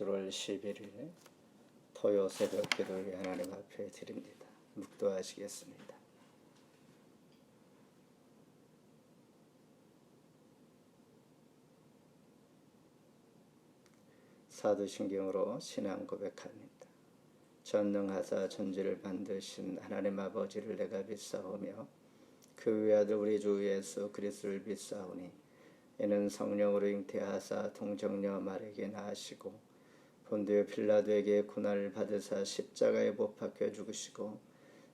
7월 11일 토요 새벽 기도를 하나님 앞에 드립니다. 묵도하시겠습니다. 사도신경으로 신앙 고백합니다. 전능하사 천지를 만드신 하나님 아버지를 내가 믿사오며 그 외아들 우리 주 예수 그리스도를 믿사오니 이는 성령으로 잉태하사 동정녀 마리아에게 낳으시고 본디오 필라도에게 고난을 받으사 십자가에 못 박혀 죽으시고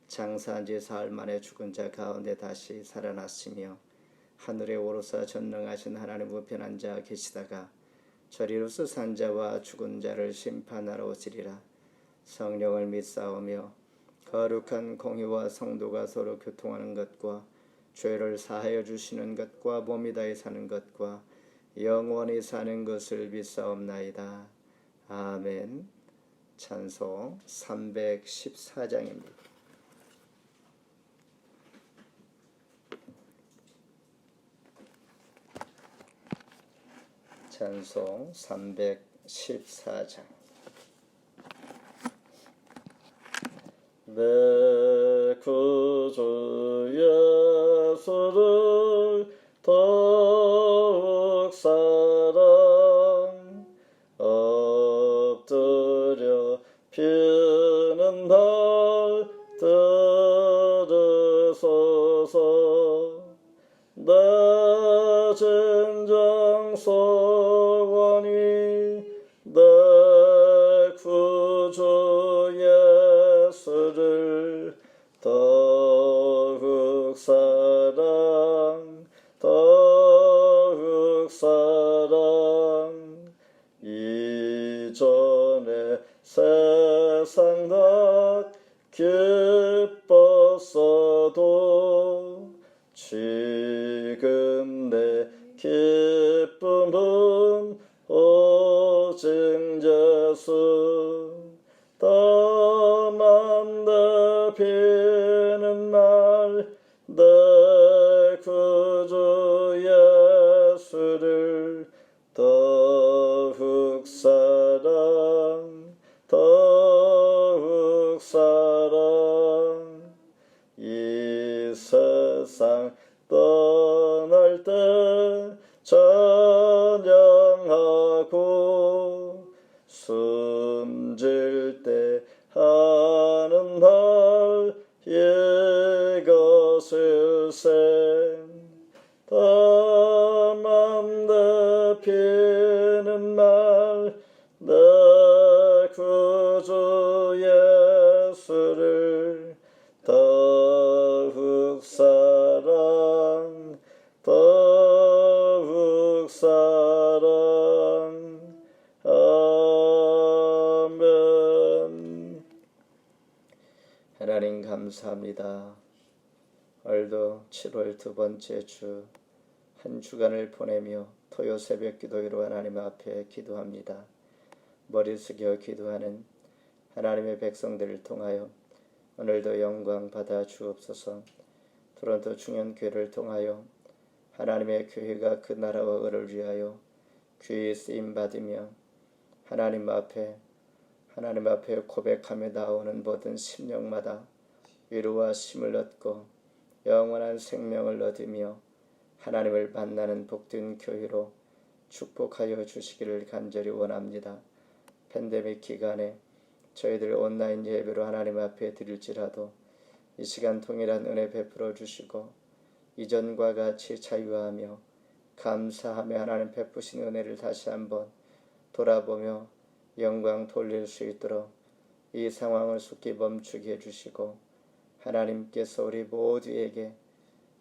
장사한 지 사흘 만에 죽은 자 가운데 다시 살아났으며 하늘에 오르사 전능하신 하나님 우편한 자 계시다가 저리로서 산 자와 죽은 자를 심판하러 오시리라. 성령을 믿사오며 거룩한 공의와 성도가 서로 교통하는 것과 죄를 사하여 주시는 것과 몸이 다해 사는 것과 영원히 사는 것을 믿사옵나이다. 아멘. 찬송 314장입니다. 찬송 314장. 내 구주 예수를 더욱 사랑 엎드려 피는 발 들으소서. 내 진정 소원이 내 구주 예수를 더욱 사랑 이전에 세상 다 기뻤어도 지금 내 기쁨은 오직 예수. 다만 내 비는 날 내 구주 예수를 더욱 사랑 이 세상 떠날 때 찬양하고 숨질 때 하는 말 이것을세. 다만 내 피는 말 내 구주 예수를 더욱 사랑 아멘. 하나님 감사합니다. 오늘도 7월 두 번째 주 한 주간을 보내며 토요 새벽 기도회로 하나님 앞에 기도합니다. 머리 숙여 기도하는 하나님의 백성들을 통하여 오늘도 영광 받아 주옵소서. 토론토 중년교회를 통하여 하나님의 교회가 그 나라와 의를 위하여 귀히 쓰임 받으며 하나님 앞에 고백하며 나오는 모든 심령마다 위로와 힘을 얻고 영원한 생명을 얻으며 하나님을 만나는 복된 교회로 축복하여 주시기를 간절히 원합니다. 팬데믹 기간에 저희들 온라인 예배로 하나님 앞에 드릴지라도 이 시간 동일한 은혜 베풀어 주시고 이전과 같이 자유하며 감사하며 하나님 베푸신 은혜를 다시 한번 돌아보며 영광 돌릴 수 있도록 이 상황을 속히 멈추게 해주시고 하나님께서 우리 모두에게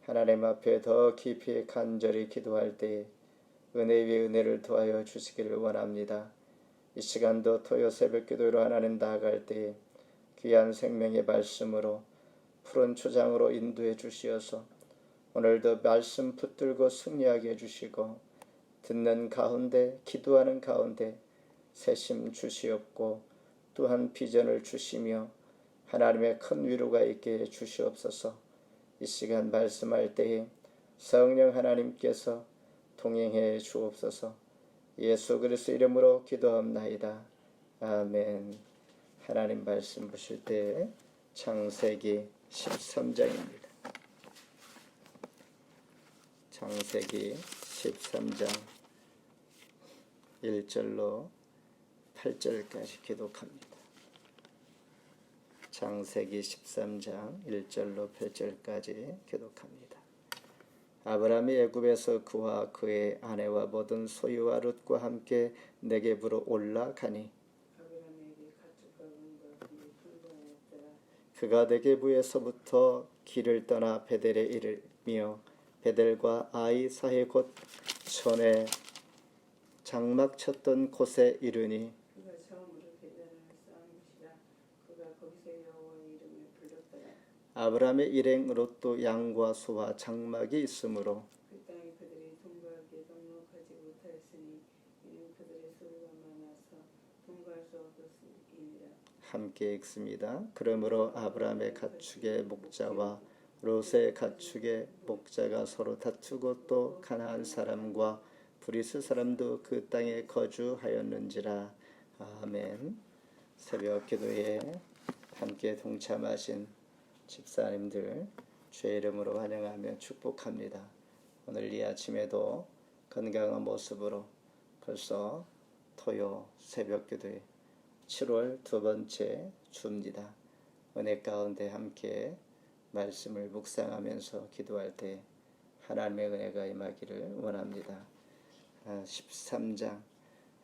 하나님 앞에 더 깊이 간절히 기도할 때에 은혜 위에 은혜를 더하여 주시기를 원합니다. 이 시간도 토요 새벽 기도로 하나님 나아갈 때에 귀한 생명의 말씀으로 푸른 초장으로 인도해 주시어서 오늘도 말씀 붙들고 승리하게 해주시고 듣는 가운데 기도하는 가운데 새심 주시옵고 또한 비전을 주시며 하나님의 큰 위로가 있게 주시옵소서. 이 시간 말씀할 때에 성령 하나님께서 동행해 주옵소서. 예수 그리스도 이름으로 기도합나이다. 아멘. 하나님 말씀 보실 때 창세기 13장입니다. 창세기 13장 1절로 8절까지 기록합니다. 창세기 13장 1절로 8절까지 기록합니다. 아브라함이 애굽에서 그와 그의 아내와 모든 소유와 룻과 함께 네겝으로 올라가니 그가 네겝에서부터 길을 떠나 베델에 이르며 베델과 아이 사이 곧 전에 장막 쳤던 곳에 이르니 그가 처음으로 베델을 쌓은 것이라. 그가 거기서 여호와의 이름을 불렀더라. 아브라함의 일행 롯도 양과 소와 장막이 있으므로 그 땅에 그들이 동거하기에 넉넉하지 못하였으니 이는 그들의 소유가 많아서 동거할 수 없었음이니라. 함께 읽습니다. 그러므로 아브라함의 가축의 목자와 롯의 가축의 목자가 서로 다투고 또 가나안 사람과 브리스 사람도 그 땅에 거주하였는지라. 아멘. 새벽 기도에 함께 동참하신 집사님들 주의 이름으로 환영하며 축복합니다. 오늘 이 아침에도 건강한 모습으로 벌써 토요 새벽 기도에 7월 두 번째 주입니다. 은혜 가운데 함께 말씀을 묵상하면서 기도할 때 하나님의 은혜가 임하기를 원합니다. 13장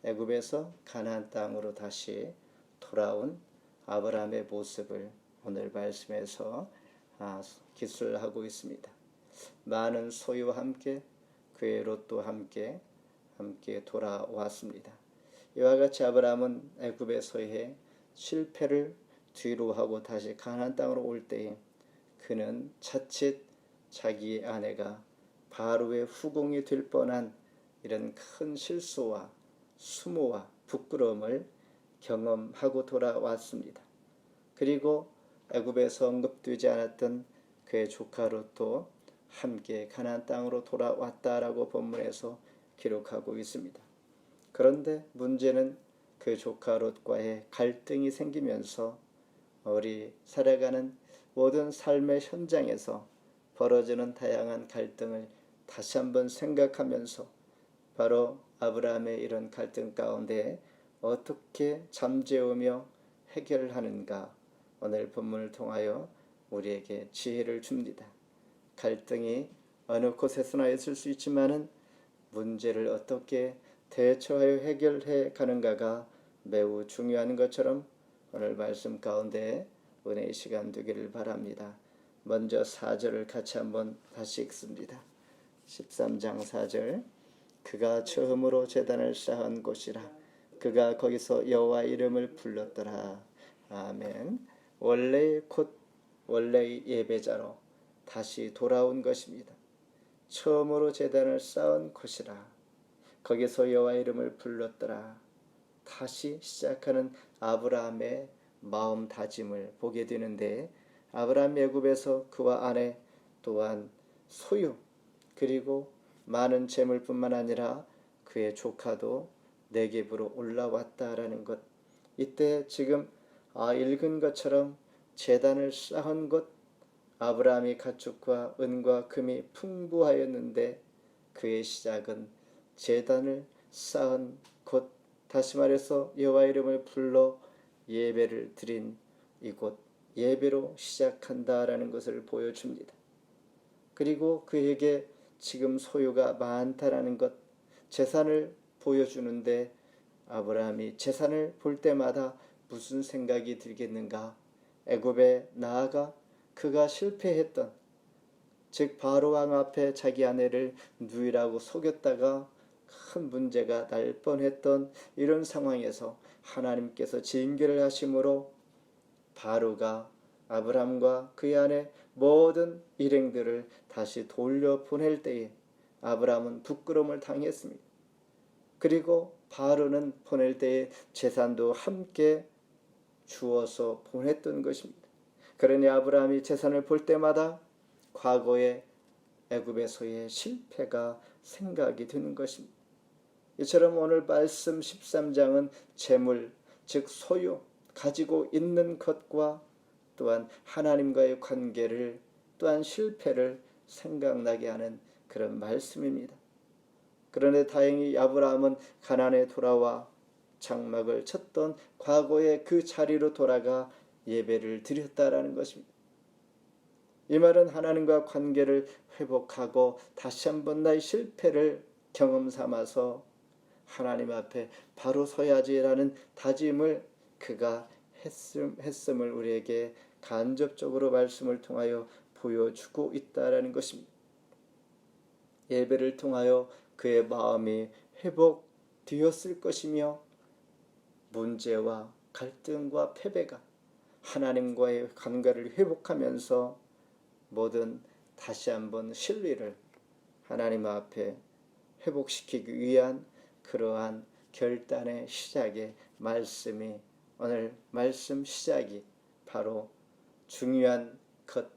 애굽에서 가나안 땅으로 다시 돌아온 아브라함의 모습을 오늘 말씀에서 기술하고 있습니다. 많은 소유와 함께 그의 롯도 함께 돌아왔습니다. 이와 같이 아브라함은 애굽에서의 실패를 뒤로 하고 다시 가나안 땅으로 올 때에 그는 자칫 자기의 아내가 바로의 후궁이 될 뻔한 이런 큰 실수와 수모와 부끄러움을 경험하고 돌아왔습니다. 그리고 애굽에서 언급되지 않았던 그의 조카 롯도 함께 가나안 땅으로 돌아왔다라고 본문에서 기록하고 있습니다. 그런데 문제는 그 조카 롯과의 갈등이 생기면서 우리 살아가는 모든 삶의 현장에서 벌어지는 다양한 갈등을 다시 한번 생각하면서 바로 아브라함의 이런 갈등 가운데 어떻게 잠재우며 해결하는가 오늘 본문을 통하여 우리에게 지혜를 줍니다. 갈등이 어느 곳에서나 있을 수 있지만은 문제를 어떻게 대처하여 해결해 가는가가 매우 중요한 것처럼 오늘 말씀 가운데 은혜의 시간 되기를 바랍니다. 먼저 4절을 같이 한번 다시 읽습니다. 13장 4절 그가 처음으로 제단을 쌓은 곳이라. 그가 거기서 여호와 이름을 불렀더라. 아멘. 원래의 예배자로 다시 돌아온 것입니다. 처음으로 제단을 쌓은 곳이라. 거기서 여호와 이름을 불렀더라. 다시 시작하는 아브라함의 마음 다짐을 보게 되는데 아브라함 애굽에서 그와 아내 또한 소유 그리고 많은 재물뿐만 아니라 그의 조카도 네겝으로 올라왔다라는 것. 이때 지금 읽은 것처럼 제단을 쌓은 곳 아브라함이 가축과 은과 금이 풍부하였는데 그의 시작은 제단을 쌓은 곳 다시 말해서 여호와 이름을 불러 예배를 드린 이곳 예배로 시작한다라는 것을 보여줍니다. 그리고 그에게 지금 소유가 많다라는 것 재산을 보여주는데 아브라함이 재산을 볼 때마다 무슨 생각이 들겠는가? 애굽에 나아가 그가 실패했던 즉 바로왕 앞에 자기 아내를 누이라고 속였다가 큰 문제가 날 뻔했던 이런 상황에서 하나님께서 징계를 하심으로 바로가 아브라함과 그의 아내 모든 일행들을 다시 돌려보낼 때에 아브라함은 부끄러움을 당했습니다. 그리고 바로는 보낼 때에 재산도 함께 주어서 보냈던 것입니다. 그러니 아브라함이 재산을 볼 때마다 과거의 애굽에서의 실패가 생각이 드는 것입니다. 이처럼 오늘 말씀 13장은 재물, 즉 소유, 가지고 있는 것과 또한 하나님과의 관계를 또한 실패를 생각나게 하는 그런 말씀입니다. 그런데 다행히 아브라함은 가나안에 돌아와 장막을 쳤던 과거의 그 자리로 돌아가 예배를 드렸다라는 것입니다. 이 말은 하나님과 관계를 회복하고 다시 한번 나의 실패를 경험 삼아서 하나님 앞에 바로 서야지라는 다짐을 그가 했음을 우리에게 간접적으로 말씀을 통하여 보여주고 있다라는 것입니다. 예배를 통하여 그의 마음이 회복되었을 것이며 문제와 갈등과 패배가 하나님과의 관계를 회복하면서 모든 다시 한번 신뢰를 하나님 앞에 회복시키기 위한 그러한 결단의 시작의 말씀이 오늘 말씀 시작이 바로 중요한 것,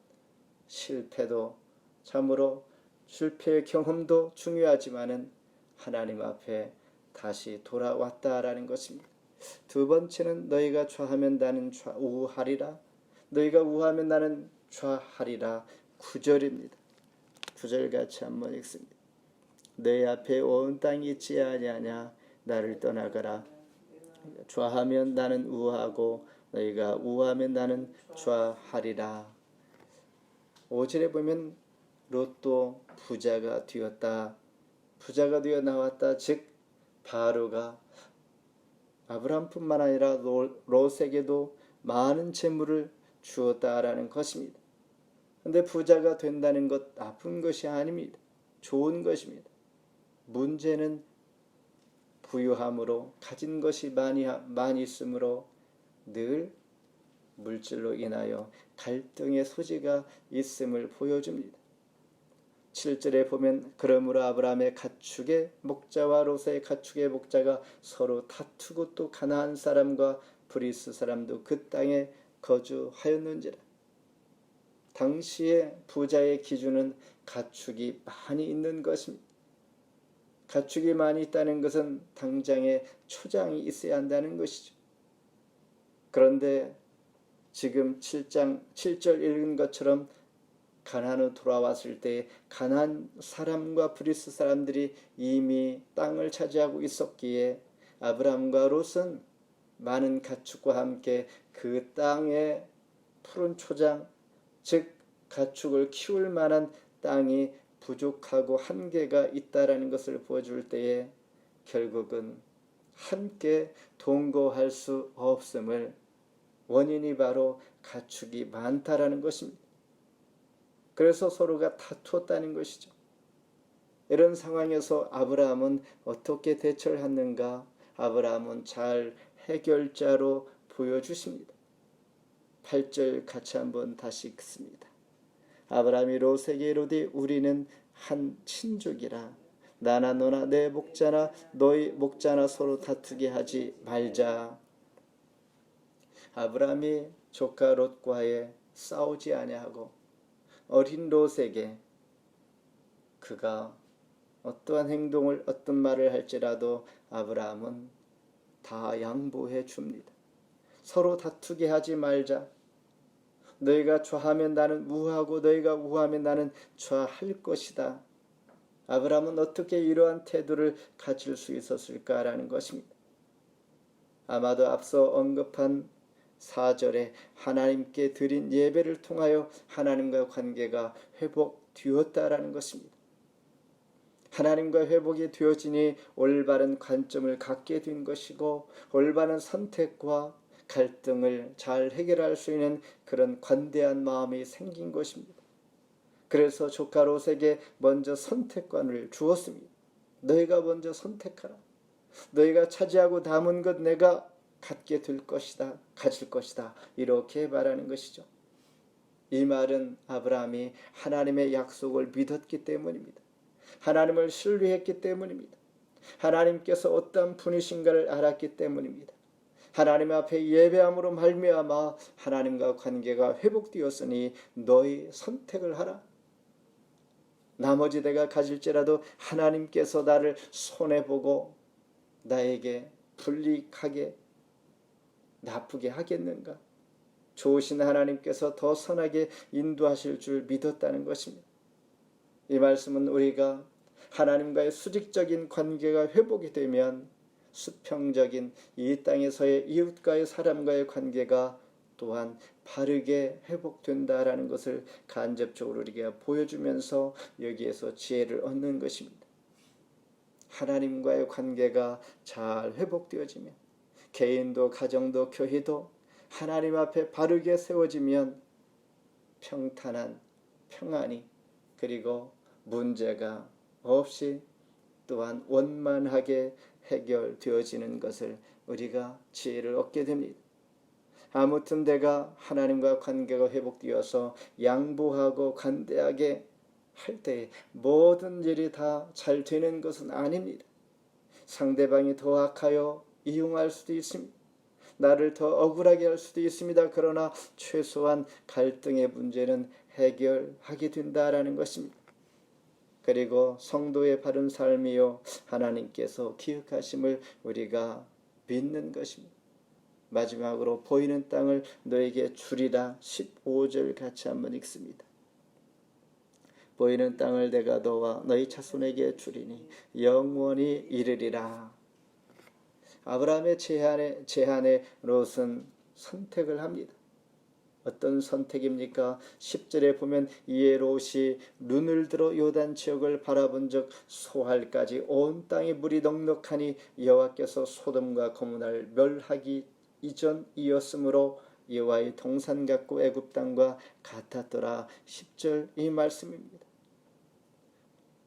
실패도 참으로 실패의 경험도 중요하지만은 하나님 앞에 다시 돌아왔다라는 것입니다. 두 번째는 너희가 좌하면 나는 우하리라. 너희가 우하면 나는 좌하리라. 9절입니다. 9절 같이 한번 읽습니다. 너희 앞에 온 땅이 있지 아니하냐. 나를 떠나가라. 좌하면 나는 우하고 너희가 우하면 나는 좌하리라. 5절에 보면 롯도 부자가 되었다. 부자가 되어 나왔다. 즉 바로가 아브람뿐만 아니라 롯에게도 많은 재물을 주었다라는 것입니다. 그런데 부자가 된다는 것 나쁜 것이 아닙니다. 좋은 것입니다. 문제는 부유함으로 가진 것이 많이 있으므로 늘 물질로 인하여 갈등의 소지가 있음을 보여줍니다. 7절에 보면 그러므로 아브라함의 가축의 목자와 롯의 가축의 목자가 서로 다투고 또 가나안 사람과 브리스 사람도 그 땅에 거주하였는지라. 당시의 부자의 기준은 가축이 많이 있는 것입니다. 가축이 많이 있다는 것은 당장에 초장이 있어야 한다는 것이죠. 그런데 지금 7절 읽은 것처럼 가나안으로 돌아왔을 때 가나안 사람과 브리스 사람들이 이미 땅을 차지하고 있었기에 아브라함과 롯은 많은 가축과 함께 그 땅의 푸른 초장, 즉 가축을 키울 만한 땅이 부족하고 한계가 있다라는 것을 보여줄 때에 결국은 함께 동거할 수 없음을 원인이 바로 가축이 많다라는 것입니다. 그래서 서로가 다투었다는 것이죠. 이런 상황에서 아브라함은 어떻게 대처를 했는가? 아브라함은 잘 해결자로 보여주십니다. 8절 같이 한번 다시 읽습니다. 아브라함이 롯에게 이르되 우리는 한 친족이라 나나 너나 내 목자나 너희 목자나 서로 다투게 하지 말자. 아브라함이 조카 롯과의 싸우지 아니하고 어린 롯에게 그가 어떠한 행동을 어떤 말을 할지라도 아브라함은 다 양보해 줍니다. 서로 다투게 하지 말자. 너희가 좌하면 나는 우하고 너희가 우하면 나는 좌할 것이다. 아브라함은 어떻게 이러한 태도를 가질 수 있었을까라는 것입니다. 아마도 앞서 언급한 4절에 하나님께 드린 예배를 통하여 하나님과 관계가 회복되었다라는 것입니다. 하나님과 회복이 되어지니 올바른 관점을 갖게 된 것이고 올바른 선택과 갈등을 잘 해결할 수 있는 그런 관대한 마음이 생긴 것입니다. 그래서 조카 롯에게 먼저 선택권을 주었습니다. 너희가 먼저 선택하라. 너희가 차지하고 남은 것 내가 갖게 될 것이다. 가질 것이다. 이렇게 말하는 것이죠. 이 말은 아브라함이 하나님의 약속을 믿었기 때문입니다. 하나님을 신뢰했기 때문입니다. 하나님께서 어떤 분이신가를 알았기 때문입니다. 하나님 앞에 예배함으로 말미암아 하나님과 관계가 회복되었으니 너희 선택을 하라. 나머지 내가 가질지라도 하나님께서 나를 손해보고 나에게 불이익하게 나쁘게 하겠는가? 좋으신 하나님께서 더 선하게 인도하실 줄 믿었다는 것입니다. 이 말씀은 우리가 하나님과의 수직적인 관계가 회복이 되면 수평적인 이 땅에서의 이웃과의 사람과의 관계가 또한 바르게 회복된다라는 것을 간접적으로 우리가 보여주면서 여기에서 지혜를 얻는 것입니다. 하나님과의 관계가 잘 회복되어지면 개인도 가정도 교회도 하나님 앞에 바르게 세워지면 평탄한 평안이 그리고 문제가 없이 또한 원만하게 해결되어지는 것을 우리가 지혜를 얻게 됩니다. 아무튼 내가 하나님과 관계가 회복되어서 양보하고 관대하게 할 때 모든 일이 다 잘 되는 것은 아닙니다. 상대방이 더 악하여 이용할 수도 있습니다. 나를 더 억울하게 할 수도 있습니다. 그러나 최소한 갈등의 문제는 해결하게 된다라는 것입니다. 그리고 성도의 바른 삶이요 하나님께서 기억하심을 우리가 믿는 것입니다. 마지막으로 보이는 땅을 너에게 주리라 15절 같이 한번 읽습니다. 보이는 땅을 내가 너와 너희 자손에게 주리니 영원히 이르리라. 아브라함의 제안에 롯은 선택을 합니다. 어떤 선택입니까? 10절에 보면 이에 롯이 눈을 들어 요단 지역을 바라본 적 소할까지 온 땅에 물이 넉넉하니 여호와께서 소돔과 고모라를 멸하기 이전이었으므로 여호와의 동산 같고 애굽 땅과 같았더라. 10절 이 말씀입니다.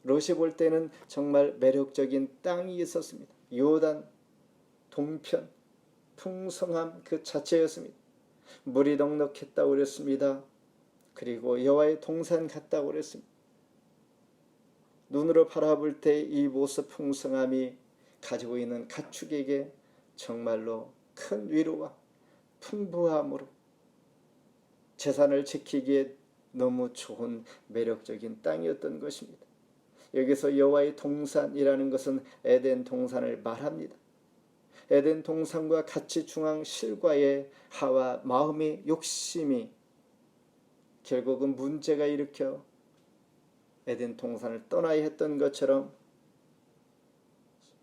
롯이 볼 때는 정말 매력적인 땅이 있었습니다. 요단 동편 풍성함 그 자체였습니다. 물이 넉넉했다고 그랬습니다. 그리고 여호와의 동산 같다고 그랬습니다. 눈으로 바라볼 때 이 모습 풍성함이 가지고 있는 가축에게 정말로 큰 위로와 풍부함으로 재산을 지키기에 너무 좋은 매력적인 땅이었던 것입니다. 여기서 여호와의 동산이라는 것은 에덴 동산을 말합니다. 에덴 동산과 같이 중앙 실과의 하와 마음의 욕심이 결국은 문제가 일으켜 에덴 동산을 떠나야 했던 것처럼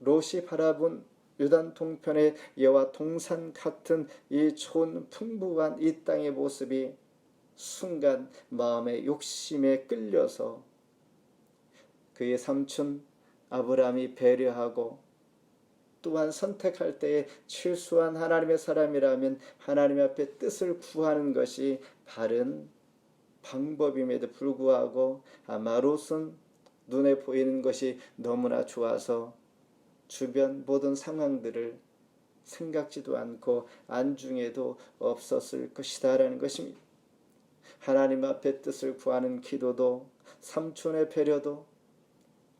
롯이 바라본 요단 동편의 여호와 동산 같은 이 좋은 풍부한 이 땅의 모습이 순간 마음의 욕심에 끌려서 그의 삼촌 아브라함이 배려하고 또한 선택할 때에 최소한 하나님의 사람이라면 하나님 앞에 뜻을 구하는 것이 바른 방법임에도 불구하고 아마 롯은 눈에 보이는 것이 너무나 좋아서 주변 모든 상황들을 생각지도 않고 안중에도 없었을 것이다 라는 것입니다. 하나님 앞에 뜻을 구하는 기도도 삼촌의 배려도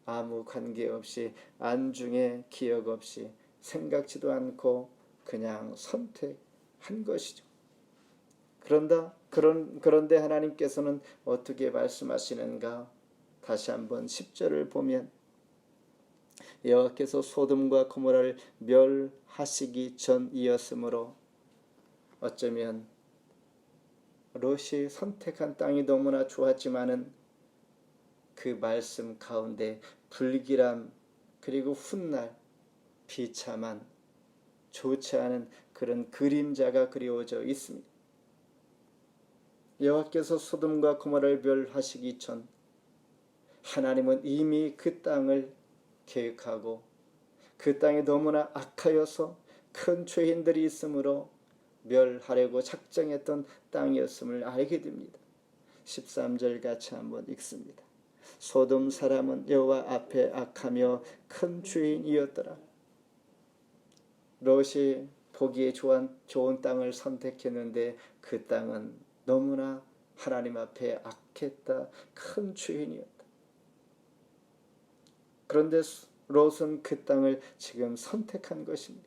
아무 관계없이 안중에 기억 없이 생각지도 않고 그냥 선택한 것이죠. 그런데 하나님께서는 어떻게 말씀하시는가? 다시 한번 10절을 보면 여호와께서 소돔과 고모라를 멸하시기 전이었으므로 어쩌면 롯이 선택한 땅이 너무나 좋았지만은 그 말씀 가운데 불길함 그리고 훗날 비참한 좋지 않은 그런 그림자가 그리워져 있습니다. 여호와께서 소돔과 고모라를 멸하시기 전 하나님은 이미 그 땅을 계획하고 그 땅이 너무나 악하여서 큰 죄인들이 있으므로 멸하려고 작정했던 땅이었음을 알게 됩니다. 13절 같이 한번 읽습니다. 소돔 사람은 여호와 앞에 악하며 큰 죄인이었더라. 롯이 보기에 좋은 땅을 선택했는데 그 땅은 너무나 하나님 앞에 악했다. 큰 죄인이었다. 그런데 롯은 그 땅을 지금 선택한 것입니다.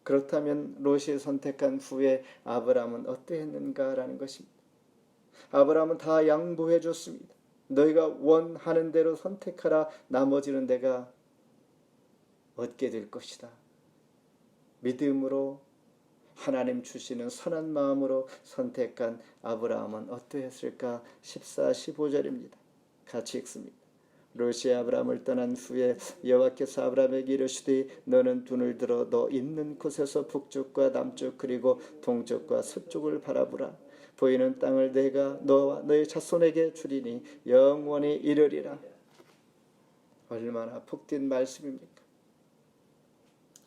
그렇다면 롯이 선택한 후에 아브라함은 어떠했는가라는 것입니다. 아브라함은 다 양보해 줬습니다. 너희가 원하는 대로 선택하라. 나머지는 내가 얻게 될 것이다. 믿음으로 하나님 주시는 선한 마음으로 선택한 아브라함은 어떠했을까? 14, 15절입니다. 같이 읽습니다. 롯이 아브라함을 떠난 후에 여호와께서 아브라함에게 이르시되 너는 눈을 들어 너 있는 곳에서 북쪽과 남쪽 그리고 동쪽과 서쪽을 바라보라. 보이는 땅을 내가 너와 너의 자손에게 주리니 영원히 이르리라. 얼마나 복된 말씀입니까?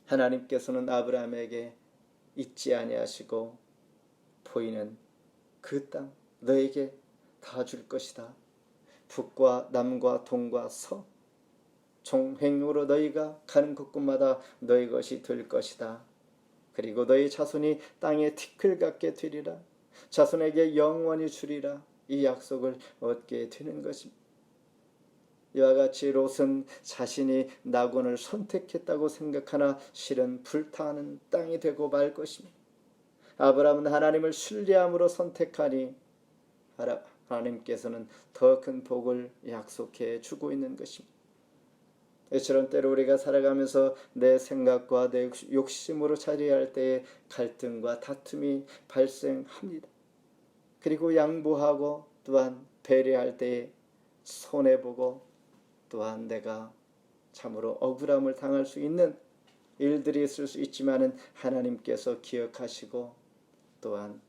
하나님께서는 아브라함에게 잊지 아니하시고 보이는 그 땅 너에게 다 줄 것이다. 북과 남과 동과 서 종횡으로 너희가 가는 곳곳마다 너희 것이 될 것이다. 그리고 너희 자손이 땅에 티끌 같게 되리라. 자손에게 영원히 주리라. 이 약속을 얻게 되는 것입니다. 이와 같이 롯은 자신이 낙원을 선택했다고 생각하나 실은 불타는 땅이 되고 말 것입니다. 아브라함은 하나님을 신뢰함으로 선택하니 하나님께서는 더 큰 복을 약속해 주고 있는 것입니다. 이처럼 때로 우리가 살아가면서 내 생각과 내 욕심으로 자리할 때에 갈등과 다툼이 발생합니다. 그리고 양보하고 또한 배려할 때에 손해보고 또한 내가 참으로 억울함을 당할 수 있는 일들이 있을 수 있지만은 하나님께서 기억하시고 또한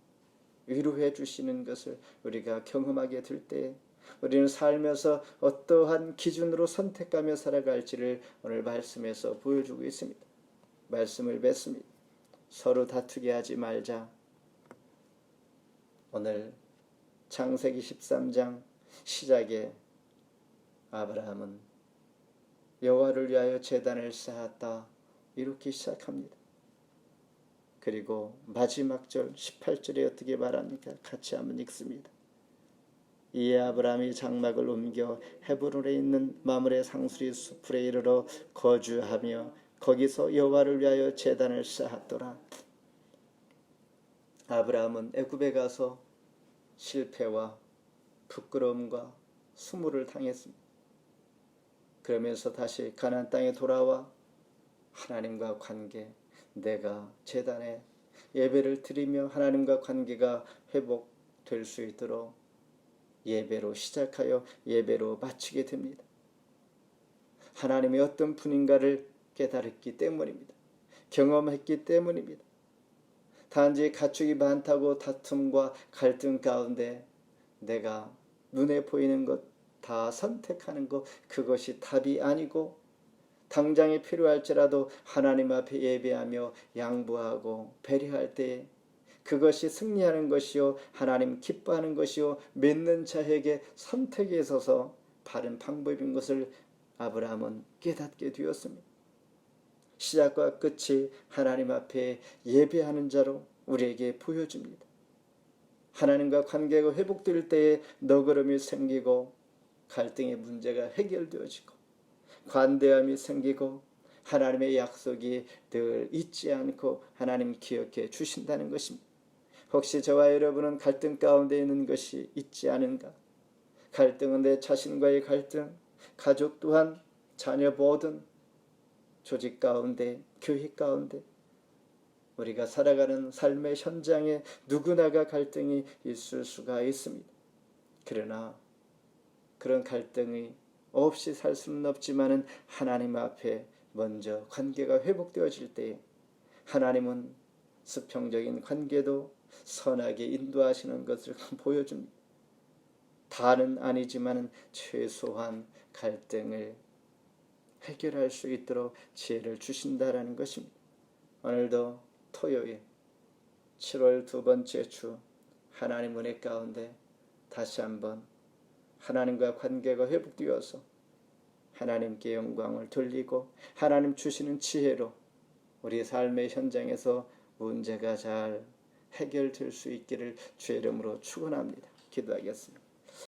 위로해 주시는 것을 우리가 경험하게 될 때 우리는 살면서 어떠한 기준으로 선택하며 살아갈지를 오늘 말씀에서 보여주고 있습니다. 말씀을 뵙습니다. 서로 다투게 하지 말자. 오늘 창세기 13장 시작에 아브라함은 여호와를 위하여 제단을 쌓았다. 이렇게 시작합니다. 그리고 마지막 절 18절에 어떻게 말합니까? 같이 한번 읽습니다. 이에 아브라함이 장막을 옮겨 헤브론에 있는 마므레 상수리 숲에 이르러 거주하며 거기서 여호와를 위하여 제단을 쌓았더라. 아브라함은 애굽에 가서 실패와 부끄러움과 수모를 당했습니다. 그러면서 다시 가나안 땅에 돌아와 하나님과 관계, 내가 제단에 예배를 드리며 하나님과 관계가 회복될 수 있도록 예배로 시작하여 예배로 마치게 됩니다. 하나님이 어떤 분인가를 깨달았기 때문입니다. 경험했기 때문입니다. 단지 가축이 많다고 다툼과 갈등 가운데 내가 눈에 보이는 것 다 선택하는 것, 그것이 답이 아니고 당장에 필요할지라도 하나님 앞에 예배하며 양보하고 배려할 때 그것이 승리하는 것이요 하나님 기뻐하는 것이요 믿는 자에게 선택에 있어서 바른 방법인 것을 아브라함은 깨닫게 되었습니다. 시작과 끝이 하나님 앞에 예배하는 자로 우리에게 보여줍니다. 하나님과 관계가 회복될 때에 너그러움이 생기고 갈등의 문제가 해결되어지고 관대함이 생기고 하나님의 약속이 늘 잊지 않고 하나님 기억해 주신다는 것입니다. 혹시 저와 여러분은 갈등 가운데 있는 것이 있지 않은가? 갈등은 내 자신과의 갈등, 가족 또한 자녀 모든 조직 가운데, 교회 가운데 우리가 살아가는 삶의 현장에 누구나가 갈등이 있을 수가 있습니다. 그러나 그런 갈등이 없이 살 수는 없지만은 하나님 앞에 먼저 관계가 회복되어질 때 하나님은 수평적인 관계도 선하게 인도하시는 것을 보여줍니다. 다는 아니지만은 최소한 갈등을 해결할 수 있도록 지혜를 주신다라는 것입니다. 오늘도 토요일 7월 두 번째 주 하나님 은혜 가운데 다시 한번 하나님과 관계가 회복되어서 하나님께 영광을 돌리고 하나님 주시는 지혜로 우리 삶의 현장에서 문제가 잘 해결될 수 있기를 주의 이름으로 축원합니다. 기도하겠습니다.